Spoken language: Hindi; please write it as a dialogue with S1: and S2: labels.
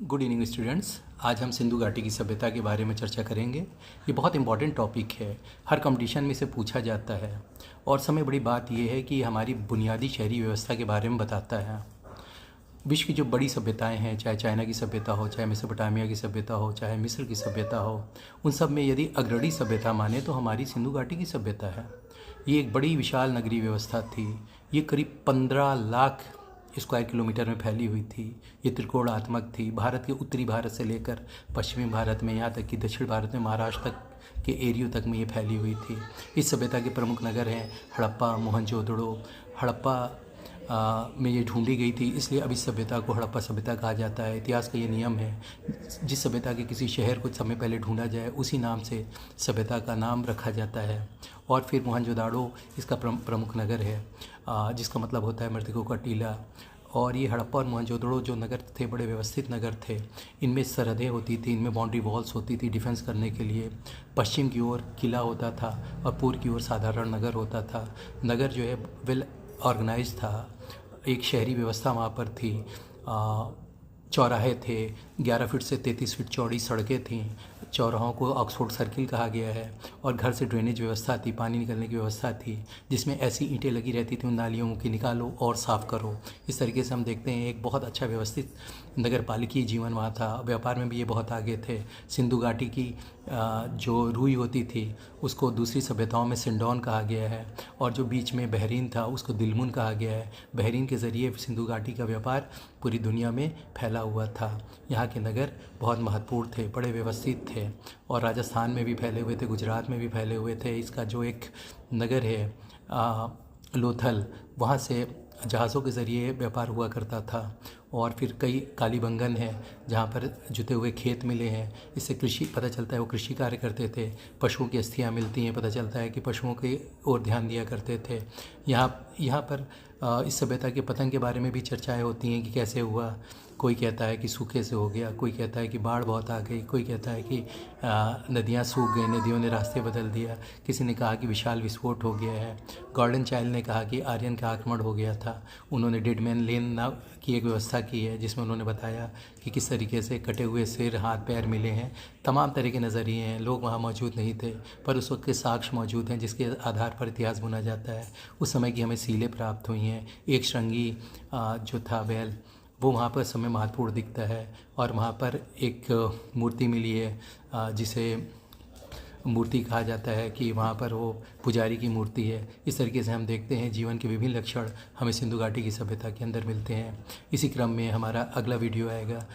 S1: Good evening students. आज हम सिंधु घाटी की सभ्यता के बारे में चर्चा करेंगे। ये बहुत इंपॉर्टेंट टॉपिक है, हर कंपटीशन में इसे पूछा जाता है और समय बड़ी बात यह है कि हमारी बुनियादी शहरी व्यवस्था के बारे में बताता है। विश्व की जो बड़ी सभ्यताएं हैं, चाहे चाइना की सभ्यता हो, चाहे मेसोपोटामिया की सभ्यता हो, चाहे मिस्र की सभ्यता हो, उन सब में यदि अग्रणी सभ्यता माने तो हमारी सिंधु घाटी की सभ्यता है। ये एक बड़ी विशाल नगरीय व्यवस्था थी। ये करीब 15 लाख स्क्वायर किलोमीटर में फैली हुई थी। ये त्रिकोणात्मक थी। भारत के उत्तरी भारत से लेकर पश्चिमी भारत में, यहाँ तक कि दक्षिण भारत में महाराष्ट्र तक के एरियो तक में ये फैली हुई थी। इस सभ्यता के प्रमुख नगर हैं हड़प्पा, मोहनजोदड़ो। हड़प्पा में ये ढूंढी गई थी, इसलिए अब इस सभ्यता को हड़प्पा सभ्यता कहा जाता है। इतिहास का ये नियम है, जिस सभ्यता के किसी शहर को समय पहले ढूंढा जाए उसी नाम से सभ्यता का नाम रखा जाता है। और फिर मोहनजोदाड़ो इसका प्रमुख नगर है, जिसका मतलब होता है मृतकों का टीला। और ये हड़प्पा और मोहनजोदड़ो जो नगर थे, बड़े व्यवस्थित नगर थे। इनमें सरहदें होती थी, इनमें बाउंड्री वॉल्स होती थी डिफेंस करने के लिए। पश्चिम की ओर किला होता था और पूर्व की ओर साधारण नगर होता था। नगर जो है वेल ऑर्गेनाइज था, एक शहरी व्यवस्था वहाँ पर थी। चौराहे थे, 11 फीट से 33 फीट चौड़ी सड़कें थीं। चौराहों को ऑक्सफोर्ड सर्किल कहा गया है। और घर से ड्रेनेज व्यवस्था थी, पानी निकलने की व्यवस्था थी, जिसमें ऐसी ईंटें लगी रहती थी उन नालियों की निकालो और साफ़ करो। इस तरीके से हम देखते हैं एक बहुत अच्छा व्यवस्थित नगर पालिकीय जीवन वहाँ था। व्यापार में भी ये बहुत आगे थे। सिंधु घाटी की जो रुई होती थी उसको दूसरी सभ्यताओं में सिंडौन कहा गया है, और जो बीच में बहरीन था उसको दिलमुन कहा गया है। बहरीन के ज़रिए सिंधु घाटी का व्यापार पूरी दुनिया में फैला हुआ था। यहाँ के नगर बहुत महत्वपूर्ण थे, बड़े व्यवस्थित थे, और राजस्थान में भी फैले हुए थे, गुजरात में भी फैले हुए थे। इसका जो एक नगर है लोथल, वहाँ से जहाज़ों के ज़रिए व्यापार हुआ करता था। और फिर कई कालीबंगन है जहाँ पर जुते हुए खेत मिले हैं। इससे कृषि पता चलता है वो कृषि कार्य करते थे। पशुओं की अस्थियाँ मिलती हैं, पता चलता है कि पशुओं की ओर ध्यान दिया करते थे। यहाँ पर इस सभ्यता के पतन के बारे में भी चर्चाएं होती हैं कि कैसे हुआ। कोई कहता है कि सूखे से हो गया, कोई कहता है कि बाढ़ बहुत आ गई, कोई कहता है कि नदियाँ सूख गई, नदियों ने रास्ते बदल दिया। किसी ने कहा कि विशाल विस्फोट हो गया है। गॉर्डन चाइल्ड ने कहा कि आर्यन का आक्रमण हो गया था। उन्होंने डेड मैन लेन नाम की एक व्यवस्था की है, जिसमें उन्होंने बताया कि किस तरीके से कटे हुए सिर, हाथ पैर मिले हैं। तमाम तरह के नज़रिए हैं। लोग वहाँ मौजूद नहीं थे, पर उस वक्त के साक्ष्य मौजूद हैं जिसके आधार पर इतिहास बुना जाता है। उस समय की हमें सीलें प्राप्त हुई हैं। एक श्रृंगी जो था बैल, वो वहाँ पर समय महत्वपूर्ण दिखता है। और वहाँ पर एक मूर्ति मिली है जिसे मूर्ति कहा जाता है कि वहाँ पर वो पुजारी की मूर्ति है। इस तरीके से हम देखते हैं जीवन के विभिन्न लक्षण हमें सिंधु घाटी की सभ्यता के अंदर मिलते हैं। इसी क्रम में हमारा अगला वीडियो आएगा।